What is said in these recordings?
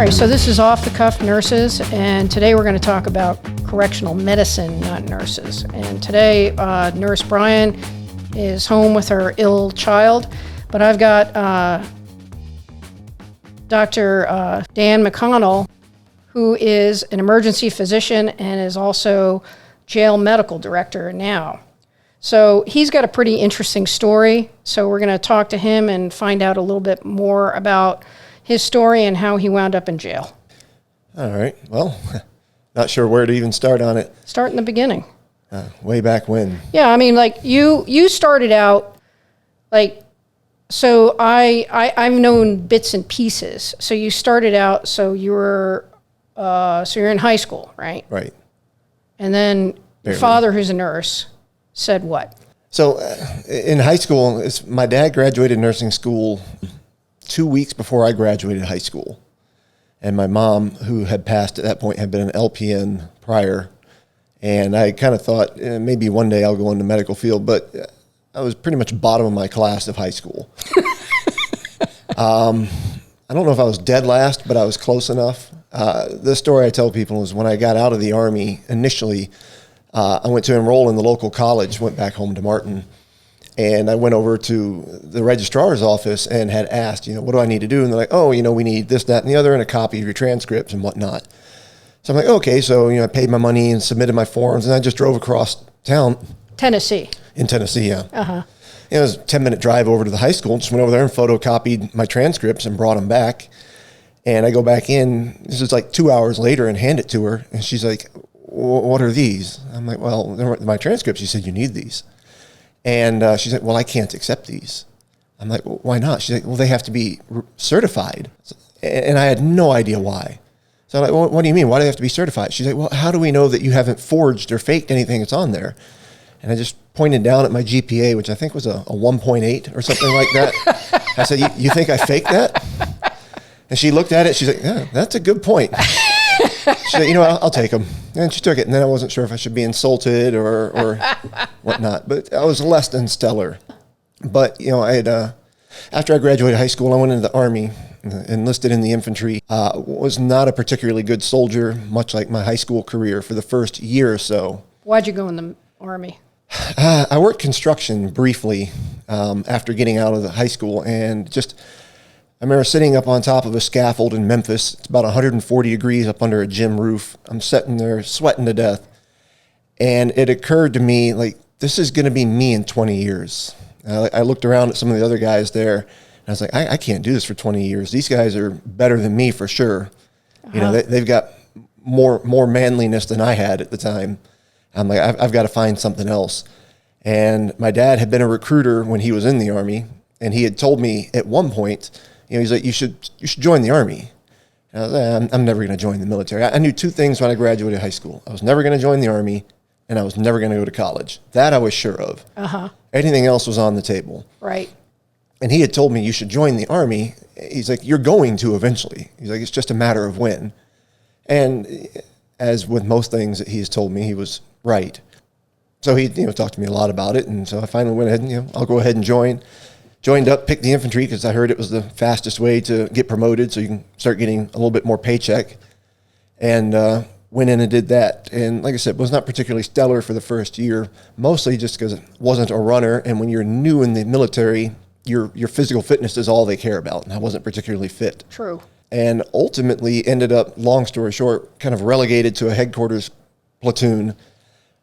right, so this is Off the Cuff Nurses, and today we're going to talk about correctional medicine, not nurses. And today, Nurse Brian is home with her ill child, but I've got Dr. Dan McConnell, who is an emergency physician and is also jail medical director now. So he's got a pretty interesting story, so we're going to talk to him and find out a little bit more about his story and how he wound up in jail. All right. Well, not sure where to even start on it. Start in the beginning. Way back when. Yeah, I mean, like you started out, like, so I've known bits and pieces. So you started out, so you're in high school, right? Right. And then your father, who's a nurse, said what? So in high school, my dad graduated nursing school 2 weeks before I graduated high school. And my mom, who had passed at that point, had been an LPN prior. And I kind of thought maybe one day I'll go into the medical field, but I was pretty much bottom of my class of high school. I don't know if I was dead last, but I was close enough. The story I tell people is when I got out of the Army initially, I went to enroll in the local college, went back home to Martin. And I went over to the registrar's office and had asked, what do I need to do? And they're like, we need this, that, and the other, and a copy of your transcripts and whatnot. So I'm like, okay. So, I paid my money and submitted my forms, and I just drove across town. Tennessee. In Tennessee, yeah. Uh-huh. It was a 10-minute drive over to the high school. Just went over there and photocopied my transcripts and brought them back. And I go back in, this is like 2 hours later, and hand it to her. And she's like, what are these? I'm like, well, they're my transcripts. She said, you need these. And she said, well, I can't accept these. I'm like, well, why not? She's like, well, they have to be certified. And I had no idea why. So I'm like, well, what do you mean? Why do they have to be certified? She's like, well, how do we know that you haven't forged or faked anything that's on there? And I just pointed down at my GPA, which I think was a 1.8 or something like that. I said, you think I faked that? And she looked at it. She's like, yeah, that's a good point. She said, I'll take them. And she took it. And then I wasn't sure if I should be insulted or whatnot. But I was less than stellar. But, I had, after I graduated high school, I went into the Army, enlisted in the infantry. Was not a particularly good soldier, much like my high school career for the first year or so. Why'd you go in the Army? I worked construction briefly after getting out of the high school, and I remember sitting up on top of a scaffold in Memphis. It's about 140 degrees up under a gym roof. I'm sitting there sweating to death. And it occurred to me, like, this is going to be me in 20 years. I looked around at some of the other guys there, and I was like, I can't do this for 20 years. These guys are better than me for sure. Uh-huh. They've got more manliness than I had at the time. I'm like, I've got to find something else. And my dad had been a recruiter when he was in the Army, and he had told me at one point, he's like, you should join the Army. And I was like, I'm never going to join the military. I knew two things when I graduated high school. I was never going to join the Army, and I was never going to go to college. That I was sure of. Uh-huh. Anything else was on the table. Right. And he had told me, you should join the Army. He's like, you're going to eventually. He's like, it's just a matter of when. And as with most things that he's told me, he was right. So he talked to me a lot about it. And so I finally went ahead and, I'll go ahead and join. Joined up, picked the infantry because I heard it was the fastest way to get promoted so you can start getting a little bit more paycheck. And went in and did that. And like I said, was not particularly stellar for the first year, mostly just because it wasn't a runner. And when you're new in the military, your physical fitness is all they care about. And I wasn't particularly fit. True. And ultimately ended up, long story short, kind of relegated to a headquarters platoon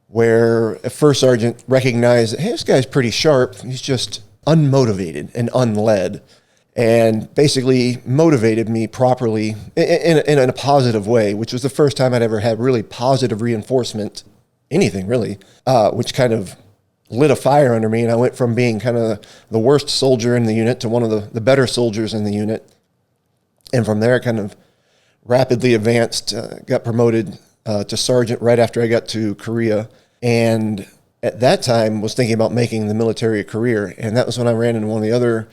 where a first sergeant recognized, hey, this guy's pretty sharp. He's just unmotivated and unled, and basically motivated me properly in a positive way, which was the first time I'd ever had really positive reinforcement, anything really, which kind of lit a fire under me. And I went from being kind of the worst soldier in the unit to one of the better soldiers in the unit. And from there, kind of rapidly advanced, got promoted to sergeant right after I got to Korea. And at that time was thinking about making the military a career. And that was when I ran into one of the other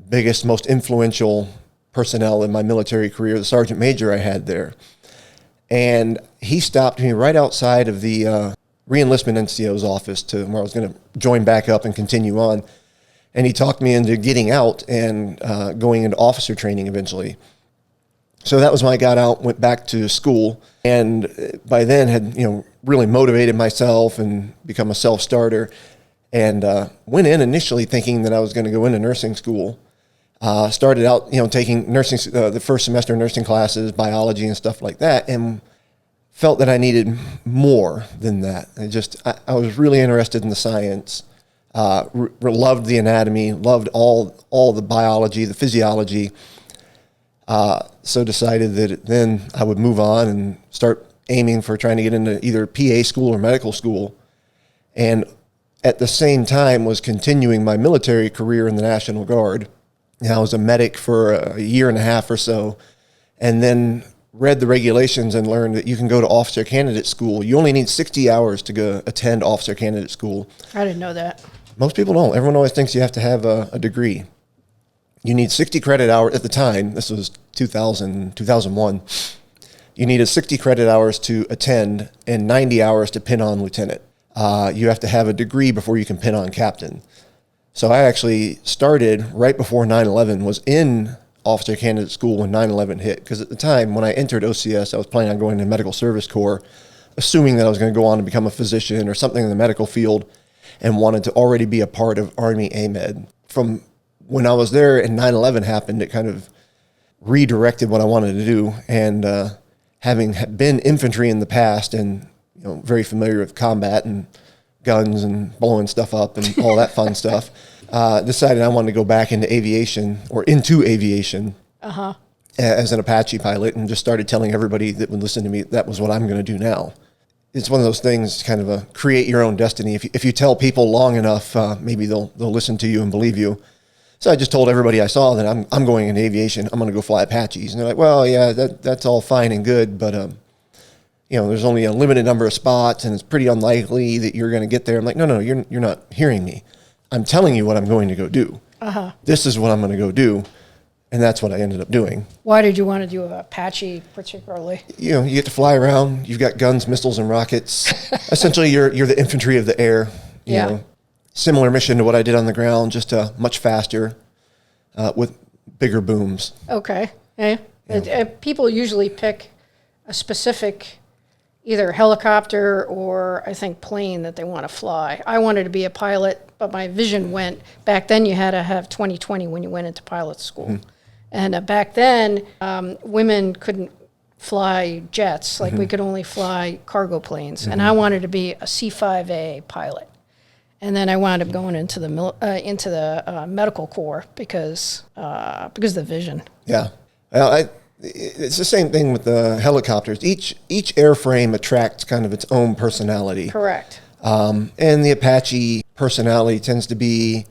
biggest, most influential personnel in my military career, the sergeant major I had there. And he stopped me right outside of the re-enlistment NCO's office to where I was going to join back up and continue on. And he talked me into getting out and going into officer training eventually. So that was when I got out, went back to school, and by then had, really motivated myself and become a self-starter, and went in initially thinking that I was going to go into nursing school. Started out, taking nursing, the first semester nursing classes, biology and stuff like that, and felt that I needed more than that. I was really interested in the science, loved the anatomy, loved all the biology, the physiology. So decided that then I would move on and start aiming for trying to get into either PA school or medical school. And at the same time was continuing my military career in the National Guard. And I was a medic for a year and a half or so, and then read the regulations and learned that you can go to officer candidate school. You only need 60 hours to go attend officer candidate school. I didn't know that. Most people don't. Everyone always thinks you have to have a degree. You need 60 credit hours at the time. This was 2001. You needed 60 credit hours to attend and 90 hours to pin on lieutenant. You have to have a degree before you can pin on captain. So I actually started right before 9/11, was in officer candidate school when 9/11 hit. Because at the time when I entered OCS, I was planning on going to medical service corps, assuming that I was going to go on to become a physician or something in the medical field, and wanted to already be a part of Army AMED. From when I was there and 9/11 happened, it kind of redirected what I wanted to do. And having been infantry in the past and very familiar with combat and guns and blowing stuff up and all that fun stuff, decided I wanted to go back into aviation as an Apache pilot, and just started telling everybody that would listen to me that was what I'm going to do now. It's one of those things, kind of create your own destiny. If you tell people long enough, maybe they'll listen to you and believe you. So I just told everybody I saw that I'm going into aviation. I'm going to go fly Apaches. And they're like, well, yeah, that's all fine and good, but there's only a limited number of spots, and it's pretty unlikely that you're going to get there. I'm like, no, you're not hearing me. I'm telling you what I'm going to go do. This is what I'm going to go do, and that's what I ended up doing. Why did you want to do Apache particularly? You get to fly around. You've got guns, missiles, and rockets. Essentially, you're the infantry of the air. You know, similar mission to what I did on the ground, just much faster, with bigger booms. Okay. People usually pick a specific either helicopter or I think plane that they want to fly. I wanted to be a pilot, but my vision went, back then you had to have 20/20 when you went into pilot school. And back then, women couldn't fly jets. Like we could only fly cargo planes. And I wanted to be a C-5A pilot. And then I wound up going into the medical corps because of the vision. Yeah. Well, it's the same thing with the helicopters. Each airframe attracts kind of its own personality. Correct. And the Apache personality tends to be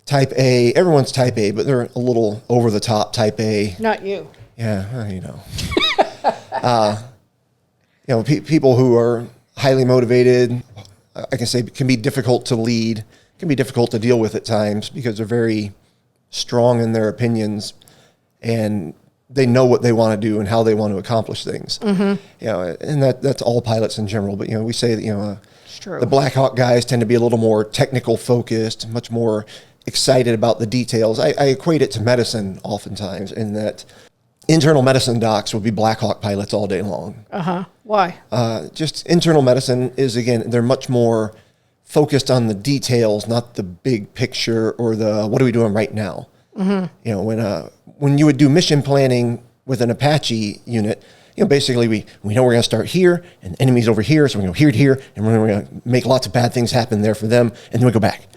type A. Everyone's type A, but they're a little over the top type A. Not you. Yeah, people who are highly motivated, I can say, can be difficult to lead, can be difficult to deal with at times because they're very strong in their opinions and they know what they want to do and how they want to accomplish things. And that's all pilots in general. But we say that the Black Hawk guys tend to be a little more technical focused, much more excited about the details. I equate it to medicine oftentimes in that internal medicine docs would be Black Hawk pilots all day long. Why? Just internal medicine is, again, they're much more focused on the details, not the big picture or the what are we doing right now. When you would do mission planning with an Apache unit, basically we know we're going to start here and the enemy's over here, so we're going to go here to here, and we're going to make lots of bad things happen there for them, and then we go back.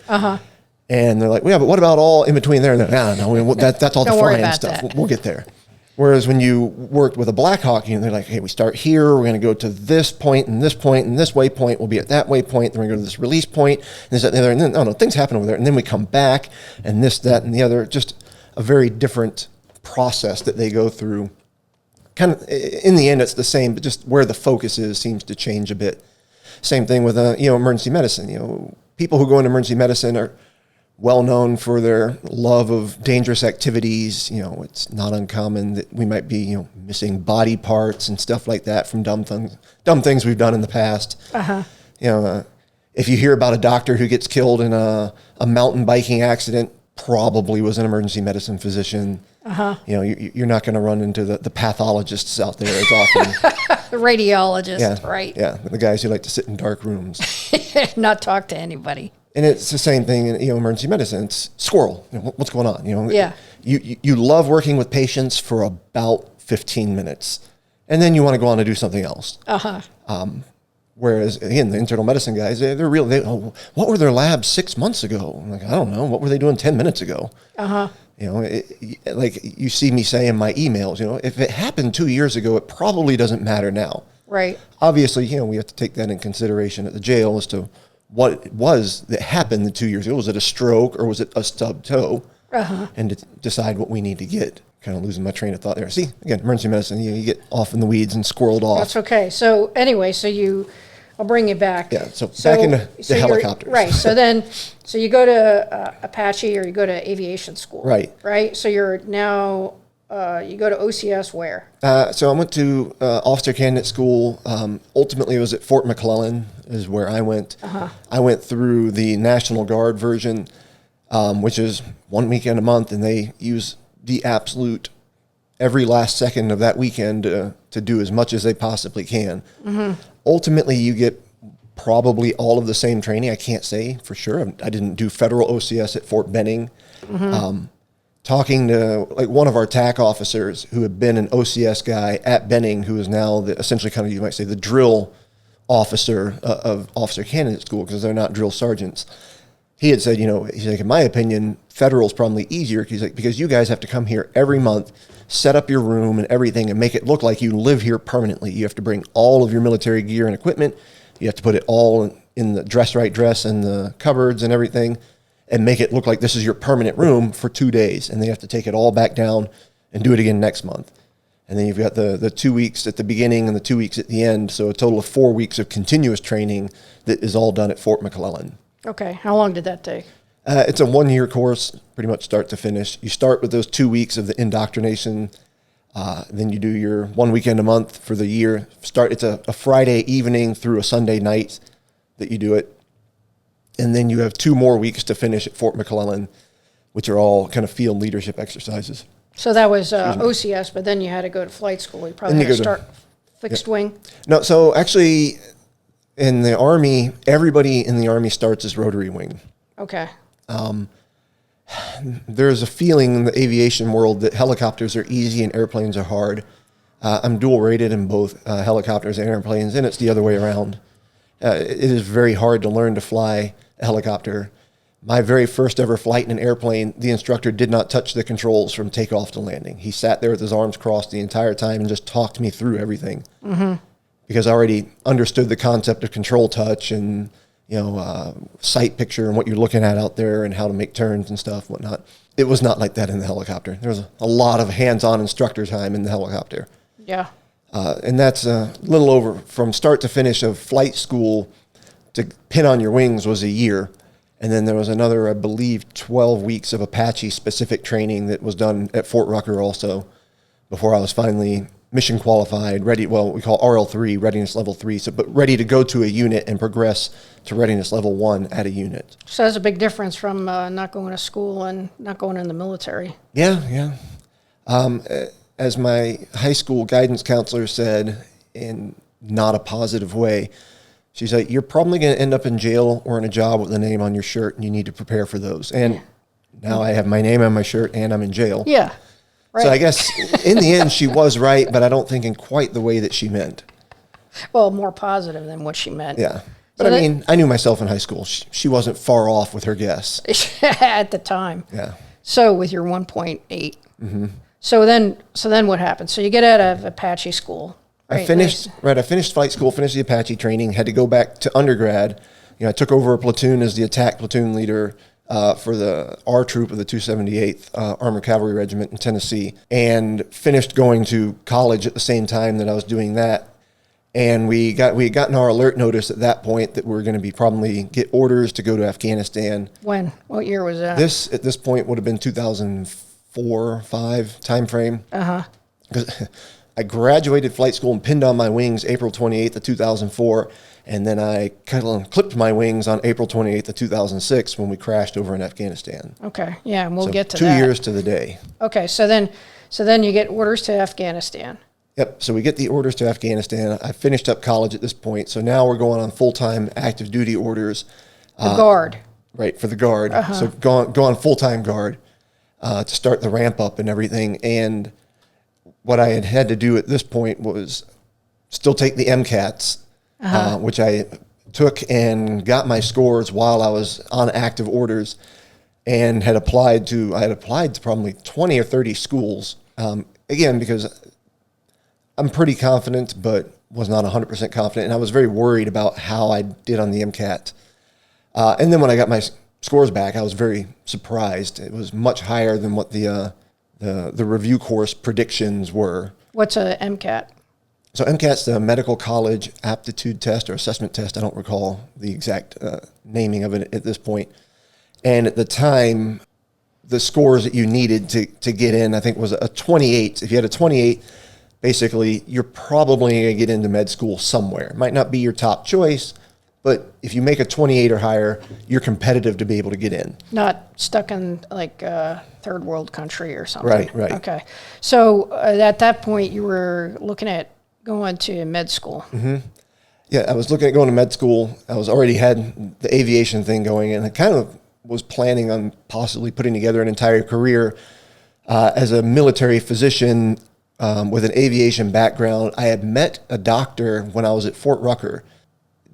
And they're like, yeah, but what about all in between there? And no, that's all the flying stuff. We'll get there. Whereas when you worked with a Black Hawk unit, they're like, hey, we start here, we're going to go to this point, and this waypoint, we'll be at that waypoint, then we're going to go to this release point, and this, that, and the other, and then, things happen over there, and then we come back, and this, that, and the other, just a very different process that they go through. Kind of, in the end, it's the same, but just where the focus is seems to change a bit. Same thing with, emergency medicine. People who go into emergency medicine are well known for their love of dangerous activities. It's not uncommon that we might be, missing body parts and stuff like that from dumb things we've done in the past. If you hear about a doctor who gets killed in a mountain biking accident, probably was an emergency medicine physician. You know, you're not going to run into the pathologists out there as often. The radiologist, right? Yeah, the guys who like to sit in dark rooms. Not talk to anybody. And it's the same thing in, you know, emergency medicine. It's squirrel. You know, what's going on? You know, Yeah. You love working with patients for about 15 minutes, and then you want to go on to do something else. Whereas again, the internal medicine guys, they're real. What were their labs 6 months ago? I'm like, I don't know. What were they doing 10 minutes ago? You know, like you see me say in my emails, you know, if it happened 2 years ago, it probably doesn't matter now. Right. Obviously, you know, we have to take that in consideration at the jail as to what it was that happened 2 years ago. Was it a stroke or was it a stubbed toe? And to decide what we need to get. Kind of losing my train of thought there. See, again, emergency medicine, you get off in the weeds and squirreled off. That's okay. So anyway, I'll bring you back. Yeah, so back into the helicopters. Right, so you go to Apache or you go to aviation school. Right. Right, so you're now, you go to OCS where? So I went to officer candidate school. Ultimately, it was at Fort McClellan is where I went. I went through the National Guard version, which is 1 weekend a month, and they use the absolute every last second of that weekend to do as much as they possibly can. Ultimately, you get probably all of the same training. I can't say for sure. I didn't do federal OCS at Fort Benning. Talking to like one of our TAC officers who had been an OCS guy at Benning, who is now essentially kind of, you might say, the drill officer of officer candidate school, because they're not drill sergeants. He had said, you know, he's like, in my opinion, federal is probably easier. He's like, because you guys have to come here every month, set up your room and everything, and make it look like you live here permanently. You have to bring all of your military gear and equipment. You have to put it all in the dress and the cupboards and everything, and make it look like this is your permanent room for 2 days. And they have to take it all back down and do it again next month. And then you've got the 2 weeks at the beginning and the 2 weeks at the end. So a total of 4 weeks of continuous training that is all done at Fort McClellan. Okay, how long did that take? It's a 1 year course, pretty much start to finish. You start with those 2 weeks of the indoctrination. Then you do your 1 weekend a month for the year. It's a Friday evening through a Sunday night that you do it. And then you have 2 more weeks to finish at Fort McClellan, which are all kind of field leadership exercises. So that was OCS, but then you had to go to flight school. You probably had to start fixed wing. No, so actually in the Army, everybody in the Army starts as rotary wing. Okay. There's a feeling in the aviation world that helicopters are easy and airplanes are hard. I'm dual rated in both helicopters and airplanes, and it's the other way around. It is very hard to learn to fly a helicopter. My very first ever flight in an airplane, the instructor did not touch the controls from takeoff to landing. He sat there with his arms crossed the entire time and just talked me through everything. Because I already understood the concept of control touch and, you know, sight picture and what you're looking at out there and how to make turns and stuff, whatnot. It was not like that in the helicopter. There was a lot of hands-on instructor time in the helicopter. Yeah. And that's a little over from start to finish of flight school to pin on your wings was a year. And then there was another, I believe, 12 weeks of Apache specific training that was done at Fort Rucker also before I was finally mission qualified, ready. Well, we call RL3, readiness level 3, but ready to go to a unit and progress to readiness level 1 at a unit. So that's a big difference from not going to school and not going in the military. Yeah. As my high school guidance counselor said, in not a positive way, she's like, you're probably going to end up in jail or in a job with a name on your shirt, and you need to prepare for those. And now I have my name on my shirt and I'm in jail. Yeah. Right. So I guess in the end she was right, but I don't think in quite the way that she meant. Well, more positive than what she meant. Yeah. But so I mean, I knew myself in high school. She wasn't far off with her guess. At the time. Yeah. So with your 1.8. So then what happened? So you get out of Apache school. Right? I finished flight school, finished the Apache training, had to go back to undergrad. You know, I took over a platoon as the attack platoon leader for the R Troop of the 278th Armored Cavalry Regiment in Tennessee, and finished going to college at the same time that I was doing that. And we had gotten our alert notice at that point that we were going to be probably get orders to go to Afghanistan. When? What year was that? At this point would have been 2004, 5 time frame. Because I graduated flight school and pinned on my wings April 28th of 2004. And then I kind of clipped my wings on April 28th of 2006 when we crashed over in Afghanistan. Okay. Yeah, and we'll get to 2 that. 2 years to the day. Okay. So then you get orders to Afghanistan. Yep. So we get the orders to Afghanistan. I finished up college at this point. So now we're going on full-time active duty orders. The Guard. Right, for the Guard. So go on full-time Guard to start the ramp up and everything. And what I had to do at this point was still take the MCATs, which I took and got my scores while I was on active orders, and had applied to probably 20 or 30 schools. Again, because I'm pretty confident, but was not 100% confident. And I was very worried about how I did on the MCAT. And then when I got my scores back, I was very surprised. It was much higher than what the review course predictions were. What's a MCAT? So MCAT's the Medical College Aptitude Test or Assessment Test. I don't recall the exact naming of it at this point. And at the time, the scores that you needed to get in, I think, was a 28. If you had a 28, basically, you're probably going to get into med school somewhere. It might not be your top choice, but if you make a 28 or higher, you're competitive to be able to get in. Not stuck in like a third world country or something. Right. Okay. So at that point, you were looking at going to med school. Mm-hmm. Yeah, I was looking at going to med school. I was already had the aviation thing going, and I kind of was planning on possibly putting together an entire career as a military physician with an aviation background. I had met a doctor when I was at Fort Rucker.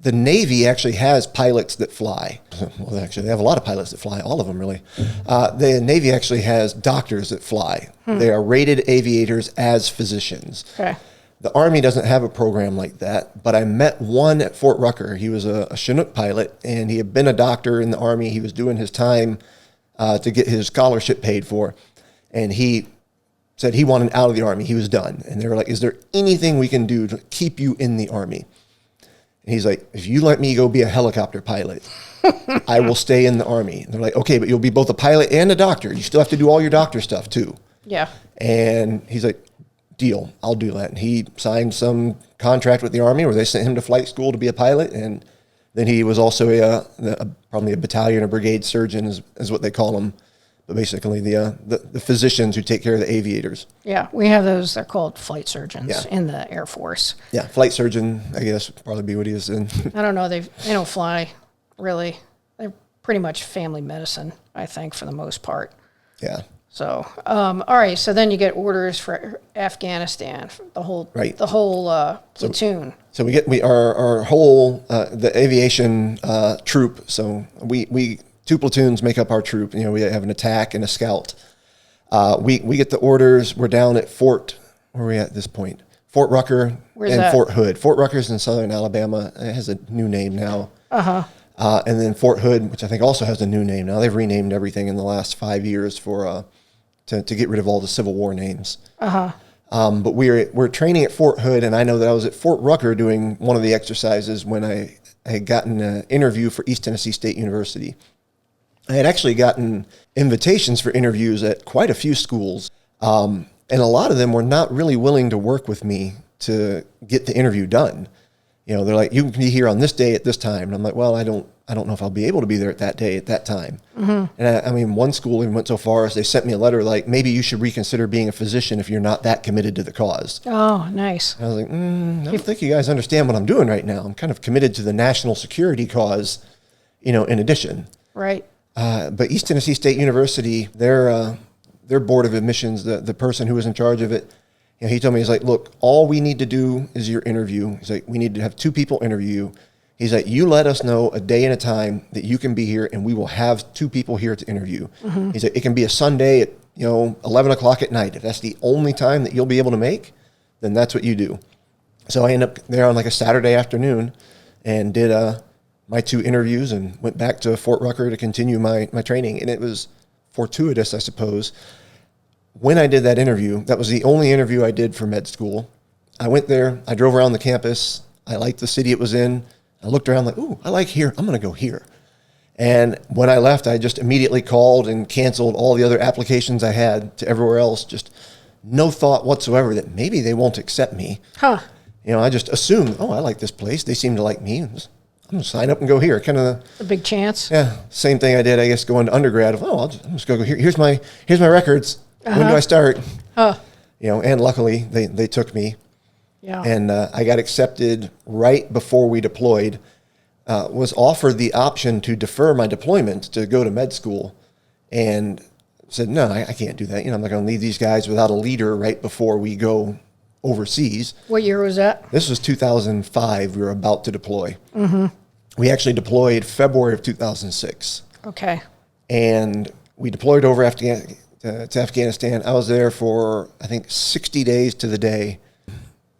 The Navy actually has pilots that fly. Well, actually, they have a lot of pilots that fly, all of them really. The Navy actually has doctors that fly. They are rated aviators as physicians. Okay. The Army doesn't have a program like that, but I met one at Fort Rucker. He was a Chinook pilot, and he had been a doctor in the Army. He was doing his time to get his scholarship paid for, and he said he wanted out of the Army. He was done. And they were like, is there anything we can do to keep you in the Army? And he's like, if you let me go be a helicopter pilot, I will stay in the Army. And they're like, okay, but you'll be both a pilot and a doctor. You still have to do all your doctor stuff too. Yeah. And he's like, deal, I'll do that. And he signed some contract with the Army where they sent him to flight school to be a pilot. And then he was also probably a battalion or brigade surgeon is what they call them. But basically the physicians who take care of the aviators. Yeah, we have those. They're called flight surgeons Yeah. in the Air Force. Yeah, flight surgeon, I guess, would probably be what he is in. I don't know. They don't fly, really. They're pretty much family medicine, I think, for the most part. Yeah. So, all right. So then you get orders for Afghanistan, the whole platoon. So we get our whole the aviation troop. So we 2 platoons make up our troop. You know, we have an attack and a scout. We get the orders. We're down at where are we at this point? Fort Rucker. Where's and that? Fort Hood. Fort Rucker's in southern Alabama. It has a new name now. And then Fort Hood, which I think also has a new name now. They've renamed everything in the last 5 years for to get rid of all the Civil War names. But we're training at Fort Hood, and I know that I was at Fort Rucker doing one of the exercises when I had gotten an interview for East Tennessee State University. I had actually gotten invitations for interviews at quite a few schools, and a lot of them were not really willing to work with me to get the interview done. You know, they're like, you can be here on this day at this time. And I'm like, well, I don't know if I'll be able to be there at that day at that time. And I mean, one school even went so far as they sent me a letter like, maybe you should reconsider being a physician if you're not that committed to the cause. Oh, nice. And I was like, I don't think you guys understand what I'm doing right now. I'm kind of committed to the national security cause, you know, in addition. Right. But East Tennessee State University, their board of admissions, the person who was in charge of it, you know, he told me, he's like, look, all we need to do is your interview. He's like, we need to have 2 people interview you. He's like, you let us know a day and a time that you can be here, and we will have 2 people here to interview. He's like, it can be a Sunday at 11 o'clock at night. If that's the only time that you'll be able to make, then that's what you do. So I ended up there on like a Saturday afternoon and did my 2 interviews and went back to Fort Rucker to continue my training. And it was fortuitous, I suppose. When I did that interview, that was the only interview I did for med school. I went there, I drove around the campus. I liked the city it was in. I looked around like, ooh, I like here. I'm going to go here. And when I left, I just immediately called and canceled all the other applications I had to everywhere else. Just no thought whatsoever that maybe they won't accept me. Huh. You know, I just assumed, oh, I like this place. They seem to like me. I'm going to sign up and go here. Kind of A big chance. yeah, same thing I did, I guess, going to undergrad. I'm just going to go here. Here's my records. When do I start? Huh. You know, and luckily they took me. Yeah. And I got accepted right before we deployed. Was offered the option to defer my deployment to go to med school, and said, no, I can't do that. You know, I'm not going to leave these guys without a leader right before we go overseas. What year was that? This was 2005. We were about to deploy. Mm-hmm. We actually deployed February of 2006. Okay. And we deployed over to Afghanistan. I was there for, I think, 60 days to the day.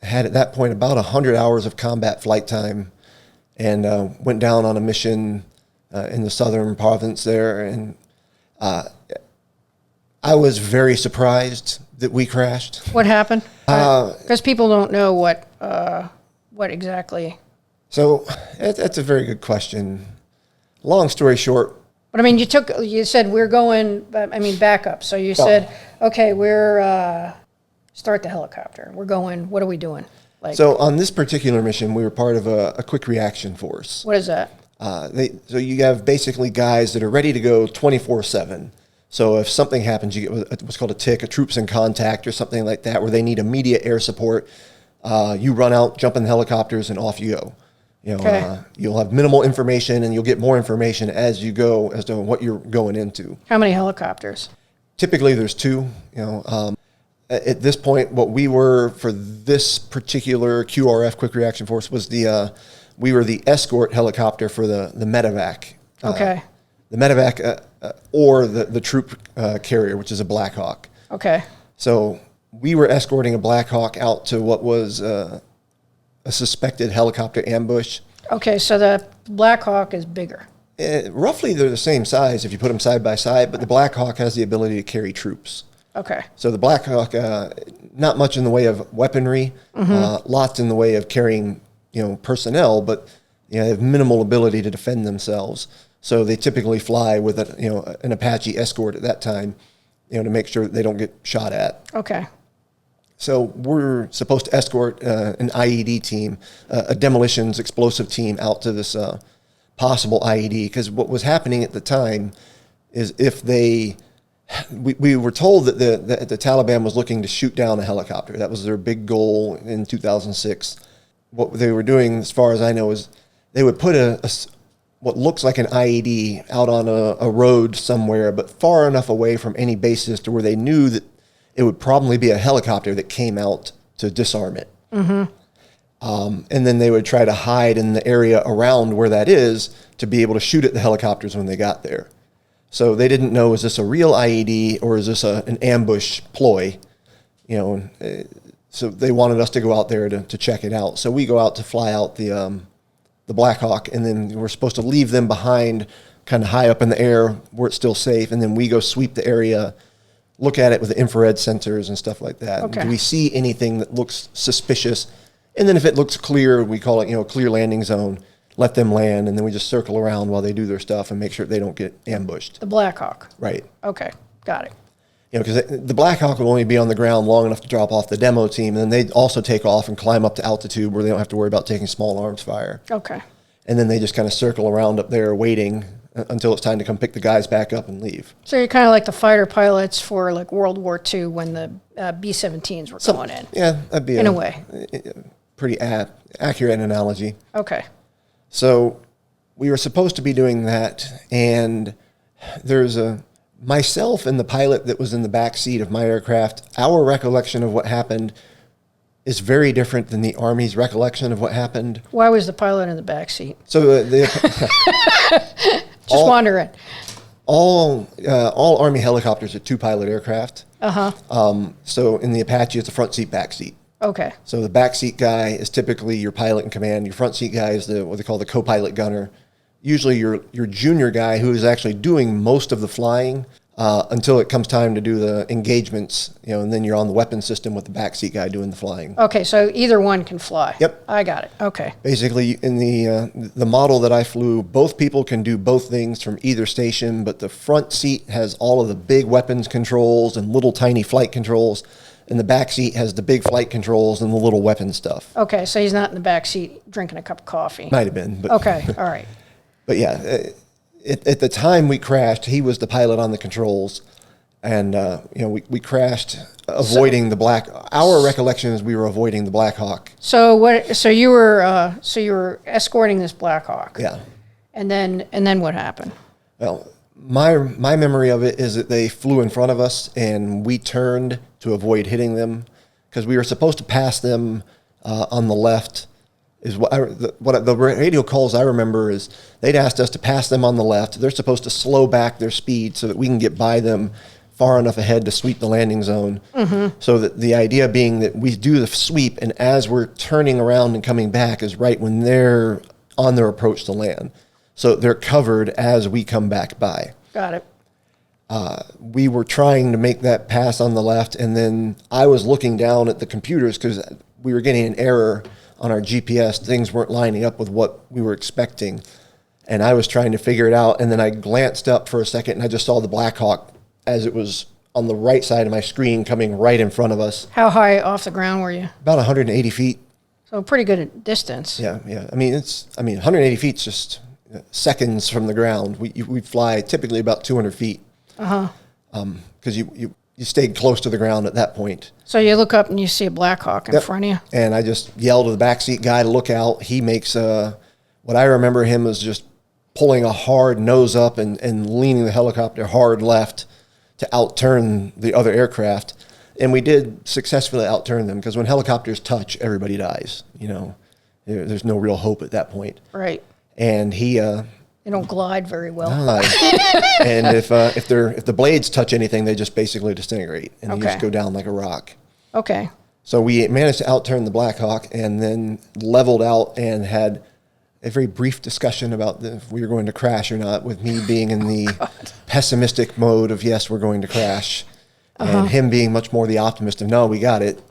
Had at that point about 100 hours of combat flight time, and went down on a mission in the southern province there. And I was very surprised that we crashed. What happened? Because people don't know what exactly. So that's a very good question. Long story short. But I mean, you said we're going, back up. So you said, okay, we're, start the helicopter. We're going, what are we doing? Like, so on this particular mission, we were part of a quick reaction force. what is that? So you have basically guys that are ready to go 24/7. So if something happens, you get what's called a TIC, a troops in contact or something like that, where they need immediate air support. You run out, jump in helicopters, and off you go. You know, Okay. You'll have minimal information, and you'll get more information as you go as to what you're going into. How many helicopters? Typically, there's two. You know, at this point, what we were for this particular QRF, Quick Reaction Force, was we were the escort helicopter for the medevac. Okay. The medevac or the troop carrier, which is a Black Hawk. Okay. So we were escorting a Black Hawk out to what was a suspected helicopter ambush. Okay, so the Black Hawk is bigger. Roughly, they're the same size if you put them side by side, but the Black Hawk has the ability to carry troops. Okay. So the Black Hawk, not much in the way of weaponry, lots in the way of carrying, personnel, but they have minimal ability to defend themselves. So they typically fly with an Apache escort at that time, to make sure that they don't get shot at. Okay. So we're supposed to escort an IED team, a demolitions explosive team, out to this possible IED, because what was happening at the time is we were told that the Taliban was looking to shoot down a helicopter. That was their big goal in 2006. What they were doing, as far as I know, is they would put what looks like an IED out on a road somewhere, but far enough away from any bases to where they knew that it would probably be a helicopter that came out to disarm it. Mm-hmm. And then they would try to hide in the area around where that is to be able to shoot at the helicopters when they got there. So they didn't know, is this a real IED or is this an ambush ploy? So they wanted us to go out there to check it out. So we go out to fly out the Black Hawk, and then we're supposed to leave them behind kind of high up in the air where it's still safe, and then we go sweep the area, look at it with the infrared sensors and stuff like that. Okay. Do we see anything that looks suspicious? And then if it looks clear, we call it, clear landing zone. Let them land, and then we just circle around while they do their stuff and make sure they don't get ambushed. The Black Hawk. Right. Okay. Got it. Because the Black Hawk will only be on the ground long enough to drop off the demo team, and then they also take off and climb up to altitude where they don't have to worry about taking small arms fire. Okay. And then they just kind of circle around up there waiting until it's time to come pick the guys back up and leave. So you're kind of like the fighter pilots for like World War II when the B-17s were going in. Yeah, that'd be in a way. Pretty accurate analogy. Okay. So we were supposed to be doing that, and there's myself and the pilot that was in the back seat of my aircraft. Our recollection of what happened is very different than the Army's recollection of what happened. Why was the pilot in the back seat? So Just wondering. All Army helicopters are two-pilot aircraft. So in the Apache, it's a front seat, back seat. Okay. So the backseat guy is typically your pilot in command. Your front seat guy is what they call the co-pilot gunner. Usually your junior guy who is actually doing most of the flying until it comes time to do the engagements, and then you're on the weapon system with the backseat guy doing the flying. Okay, so either one can fly. Yep. I got it. Okay. Basically, in the model that I flew, both people can do both things from either station, but the front seat has all of the big weapons controls and little tiny flight controls. And the back seat has the big flight controls and the little weapon stuff. Okay, so he's not in the back seat drinking a cup of coffee. Might have been. But Okay, all right. But yeah, at the time we crashed, he was the pilot on the controls. And, we crashed avoiding the Black. Our recollection is we were avoiding the Black Hawk. So you were escorting this Black Hawk. Yeah. And then what happened? Well, my memory of it is that they flew in front of us and we turned to avoid hitting them because we were supposed to pass them on the left. Is what the radio calls I remember is they'd asked us to pass them on the left. They're supposed to slow back their speed so that we can get by them far enough ahead to sweep the landing zone. Mm-hmm. So that the idea being that we do the sweep, and as we're turning around and coming back is right when they're on their approach to land. So they're covered as we come back by. Got it. We were trying to make that pass on the left, and then I was looking down at the computers because we were getting an error on our GPS. Things weren't lining up with what we were expecting. And I was trying to figure it out, and then I glanced up for a second, and I just saw the Black Hawk as it was on the right side of my screen coming right in front of us. How high off the ground were you? About 180 feet. So pretty good distance. Yeah. I mean, 180 feet is just seconds from the ground. We fly typically about 200 feet. Because you stayed close to the ground at that point. So you look up and you see a Black Hawk in front of you. And I just yelled to the backseat guy to look out. He makes what I remember him as just pulling a hard nose up and leaning the helicopter hard left to outturn the other aircraft. And we did successfully outturn them because when helicopters touch, everybody dies. There's no real hope at that point. Right. And he... They don't glide very well. And if the blades touch anything, they just basically disintegrate and you just go down like a rock. Okay. So we managed to outturn the Black Hawk and then leveled out and had a very brief discussion about if we were going to crash or not, with me being in the pessimistic mode of, yes, we're going to crash. And him being much more the optimist of, no, we got it.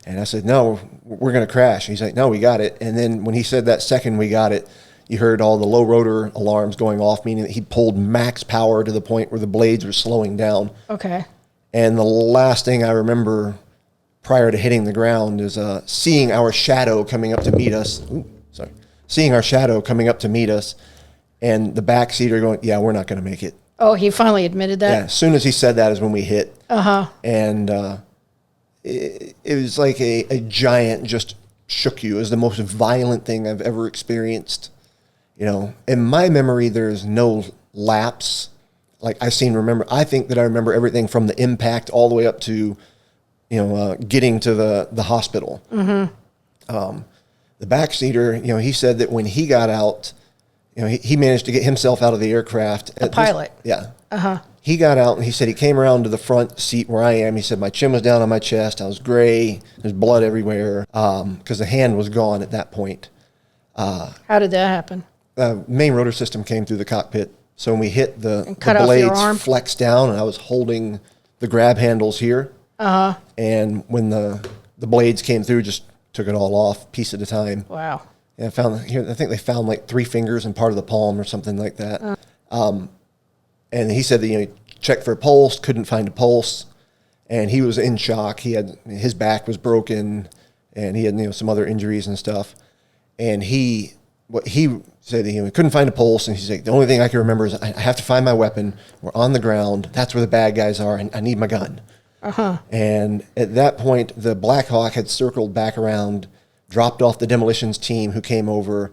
And I said, no, we're going to crash. And he's like, no, we got it. And then when he said that second, we got it, you heard all the low rotor alarms going off, meaning that he pulled max power to the point where the blades were slowing down. Okay. And the last thing I remember prior to hitting the ground is seeing our shadow coming up to meet us. Seeing our shadow coming up to meet us, and the backseater going, yeah, we're not going to make it. Oh, he finally admitted that? Yeah, as soon as he said that is when we hit. And it was like a giant just shook you. It was the most violent thing I've ever experienced. In my memory, there's no lapse. Like I think that I remember everything from the impact all the way up to, getting to the hospital. Mm-hmm. The backseater, he said that when he got out, he managed to get himself out of the aircraft. The pilot. Yeah. He got out and he said he came around to the front seat where I am. He said my chin was down on my chest. I was gray. There's blood everywhere because the hand was gone at that point. How did that happen? Main rotor system came through the cockpit. So when we hit the blades flexed down, and I was holding the grab handles here. And when the blades came through, just took it all off, piece at a time. Wow. And I think they found like 3 fingers and part of the palm or something like that. And he said that, he checked for a pulse, couldn't find a pulse. And he was in shock. His back was broken and he had, some other injuries and stuff. And he said that he couldn't find a pulse. And he's like, the only thing I can remember is I have to find my weapon. We're on the ground. That's where the bad guys are. And I need my gun. And at that point, the Black Hawk had circled back around, dropped off the demolitions team who came over.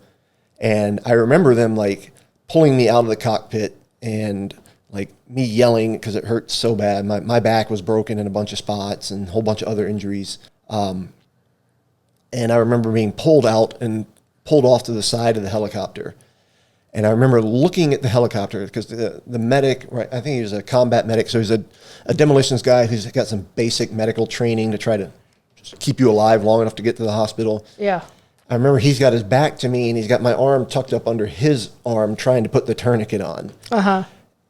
And I remember them like pulling me out of the cockpit and like me yelling because it hurt so bad. My back was broken in a bunch of spots and a whole bunch of other injuries. And I remember being pulled out and pulled off to the side of the helicopter. And I remember looking at the helicopter because the medic, right? I think he was a combat medic. So he's a demolitions guy who's got some basic medical training to try to just keep you alive long enough to get to the hospital. Yeah. I remember he's got his back to me and he's got my arm tucked up under his arm trying to put the tourniquet on.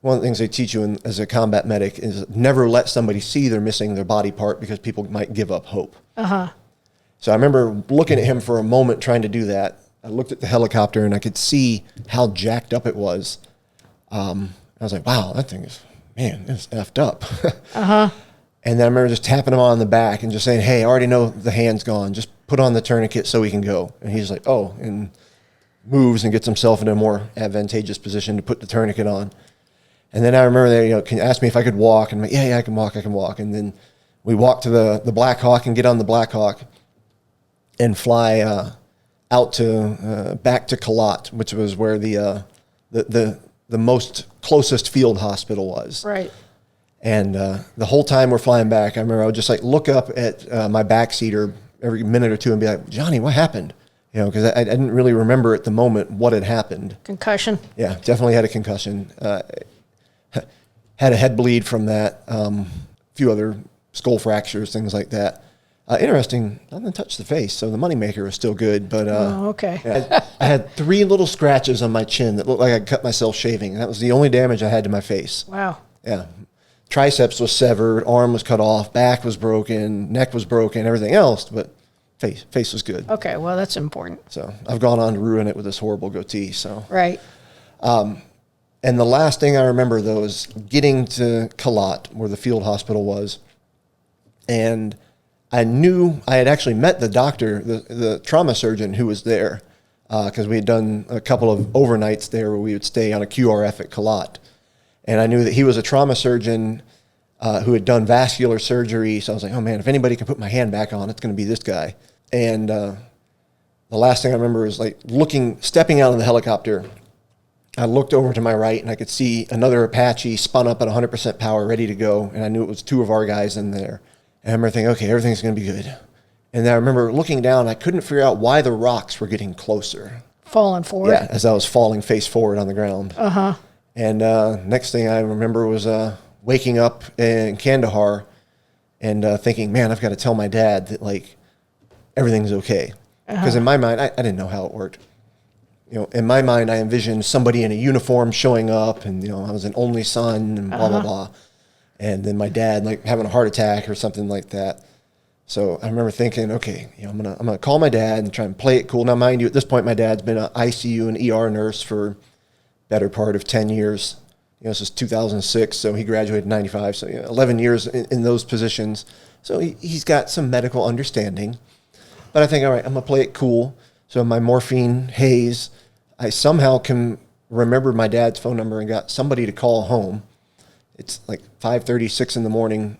One of the things they teach you as a combat medic is never let somebody see they're missing their body part because people might give up hope. So I remember looking at him for a moment trying to do that. I looked at the helicopter and I could see how jacked up it was. I was like, wow, that thing is, man, it's effed up. And then I remember just tapping him on the back and just saying, hey, I already know the hand's gone. Just put on the tourniquet so we can go. And he's like, oh, and moves and gets himself in a more advantageous position to put the tourniquet on. And then I remember they can ask me if I could walk. And I'm like, yeah, I can walk. And then we walk to the Black Hawk and get on the Black Hawk and fly out to back to Kalat, which was where the most closest field hospital was. Right. And the whole time we're flying back, I remember I would just like look up at my backseater every minute or two and be like, Johnny, what happened? Because I didn't really remember at the moment what had happened. Concussion? Yeah, definitely had a concussion. Had a head bleed from that. A few other skull fractures, things like that. Interesting, I didn't touch the face, so the moneymaker was still good. But okay. I had 3 little scratches on my chin that looked like I cut myself shaving. And that was the only damage I had to my face. Wow. Yeah. Triceps was severed, arm was cut off, back was broken, neck was broken, everything else, but face was good. Okay, well, that's important. So I've gone on to ruin it with this horrible goatee. So Right. And the last thing I remember, though, is getting to Kalat, where the field hospital was, and I knew I had actually met the doctor, the trauma surgeon who was there, because we had done a couple of overnights there where we would stay on a QRF at Kalat. And I knew that he was a trauma surgeon who had done vascular surgery. So I was like, oh, man, if anybody can put my hand back on, it's going to be this guy. And the last thing I remember is like stepping out of the helicopter. I looked over to my right, and I could see another Apache spun up at 100% power, ready to go. And I knew it was 2 of our guys in there. And I remember thinking, okay, everything's going to be good. And then I remember looking down. I couldn't figure out why the rocks were getting closer. Falling forward? Yeah, as I was falling face forward on the ground. Uh-huh. And next thing I remember was waking up in Kandahar and thinking, man, I've got to tell my dad that, like, everything's okay. Because in my mind, I didn't know how it worked. In my mind, I envisioned somebody in a uniform showing up, and, I was an only son and blah, blah, blah. And then my dad, like, having a heart attack or something like that. So I remember thinking, okay, I'm gonna call my dad and try and play it cool. Now, mind you, at this point, my dad's been an ICU and ER nurse for better part of 10 years. This is 2006, so he graduated in 95. So 11 years in those positions. So he's got some medical understanding. But I think, all right, I'm going to play it cool. So in my morphine haze, I somehow can remember my dad's phone number and got somebody to call home. It's like 5:36 in the morning,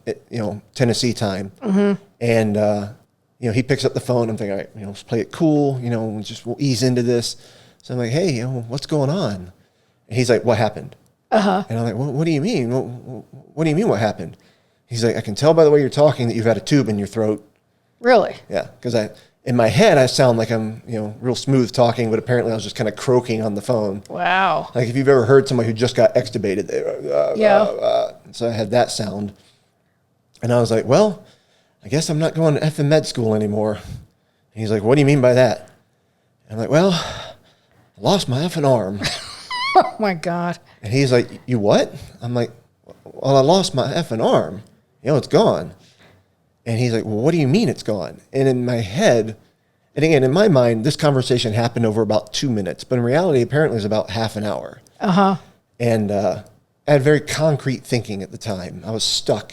Tennessee time. Mm-hmm. And, he picks up the phone. I'm thinking, all right, let's play it cool. We'll ease into this. So I'm like, hey, what's going on? And he's like, what happened? Uh-huh. And I'm like, what do you mean? What do you mean what happened? He's like, I can tell by the way you're talking that you've had a tube in your throat. Really? Yeah, because in my head, I sound like I'm, real smooth talking, but apparently I was just kind of croaking on the phone. Wow. Like if you've ever heard somebody who just got extubated, so I had that sound. And I was like, well, I guess I'm not going to effing med school anymore. And he's like, what do you mean by that? And I'm like, well, I lost my effing arm. Oh, my God. And he's like, you what? I'm like, well, I lost my effing arm. It's gone. And he's like, well, what do you mean it's gone? And in my head, and again, in my mind, this conversation happened over about 2 minutes. But in reality, apparently it was about half an hour. Uh-huh. And I had very concrete thinking at the time. I was stuck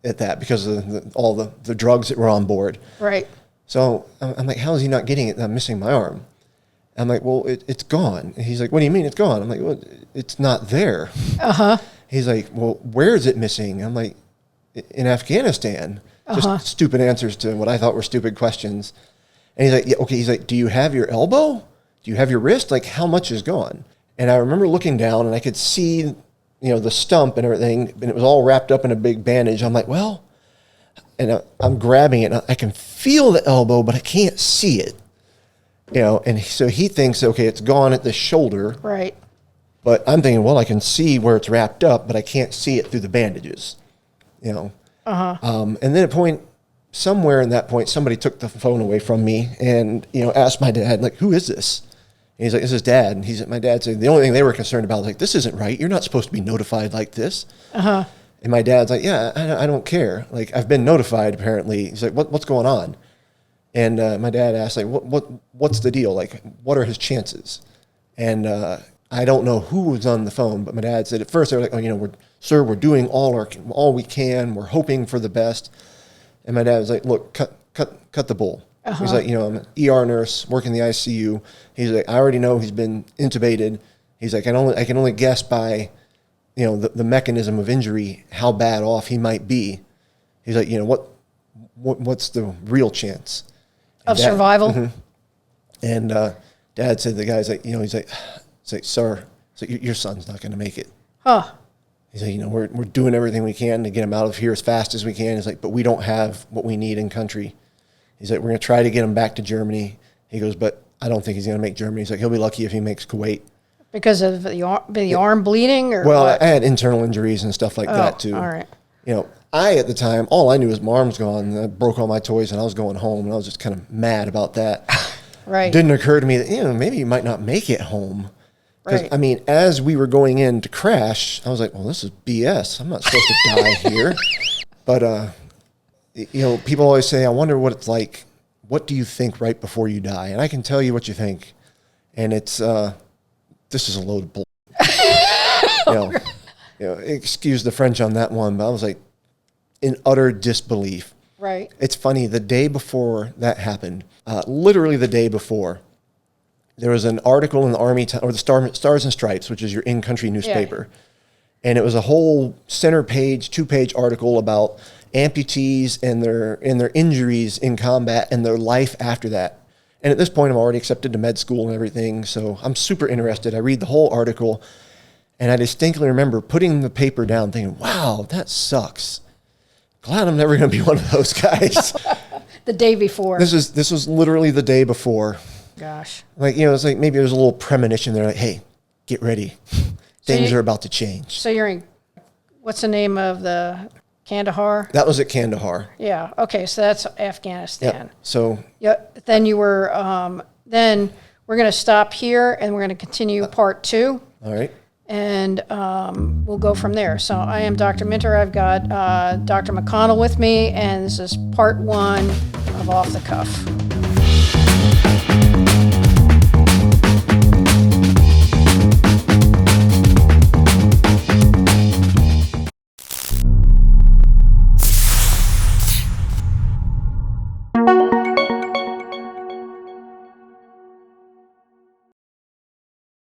at that because of all the drugs that were on board. Right. So I'm like, how is he not getting it? I'm missing my arm. I'm like, well, it's gone. And he's like, what do you mean it's gone? I'm like, well, it's not there. Uh-huh. He's like, well, where is it missing? I'm like, in Afghanistan. Just stupid answers to what I thought were stupid questions. And he's like, yeah, okay. He's like, do you have your elbow? Do you have your wrist? Like, how much is gone? And I remember looking down and I could see, the stump and everything, and it was all wrapped up in a big bandage. I'm like, well, and I'm grabbing it and I can feel the elbow, but I can't see it. And so he thinks, okay, it's gone at the shoulder. Right. But I'm thinking, well, I can see where it's wrapped up, but I can't see it through the bandages, And then somewhere in that point, somebody took the phone away from me and, asked my dad, like, who is this? And he's like, this is Dad. And my dad said, the only thing they were concerned about was like, this isn't right. You're not supposed to be notified like this. Uh-huh. And my dad's like, yeah, I don't care. Like, I've been notified, apparently. He's like, what's going on? And my dad asked, like, what's the deal? Like, what are his chances? And I don't know who was on the phone, but my dad said at first they were like, oh, sir, we're doing all we can. We're hoping for the best. And my dad was like, look, cut the bull. He's like, I'm an ER nurse, working the ICU. He's like, I already know he's been intubated. He's like, I can only guess by, the mechanism of injury, how bad off he might be. He's like, what's the real chance of survival? Mm-hmm. And Dad said, the guy's like, he's like, sir, your son's not going to make it. Huh. He's like, we're doing everything we can to get him out of here as fast as we can. He's like, but we don't have what we need in country. He's like, we're going to try to get him back to Germany. He goes, but I don't think he's going to make Germany. He's like, he'll be lucky if he makes Kuwait. Because of the arm bleeding? Or well, what? I had internal injuries and stuff like that too. All right. At the time, all I knew was my arm was gone. I broke all my toys and I was going home, and I was just kind of mad about that. Right. It didn't occur to me that, maybe you might not make it home. Because, Right. As we were going in to crash, I was like, well, this is BS. I'm not supposed to die here. But, people always say, I wonder what it's like. What do you think right before you die? And I can tell you what you think. And it's, this is a load of bull. Excuse the French on that one, but I was like in utter disbelief. Right. It's funny, the day before that happened, literally the day before, there was an article in the Army, or the Stars and Stripes, which is your in-country newspaper. Yeah. And it was a whole center page, 2-page article about amputees and their injuries in combat and their life after that. And at this point, I'm already accepted to med school and everything, so I'm super interested. I read the whole article, and I distinctly remember putting the paper down thinking, wow, that sucks. Glad I'm never going to be one of those guys. The day before. This was literally the day before. Gosh. It's like maybe there's a little premonition there, like, hey, get ready. Things are about to change. So you're in, what's the name of the Kandahar? That was at Kandahar. Yeah. Okay. So that's Afghanistan. Yep. So. Yep. Then you were, then we're going to stop here and we're going to continue part 2. All right. And we'll go from there. So I am Dr. Minter. I've got Dr. McConnell with me, and this is part 1 of Off the Cuff.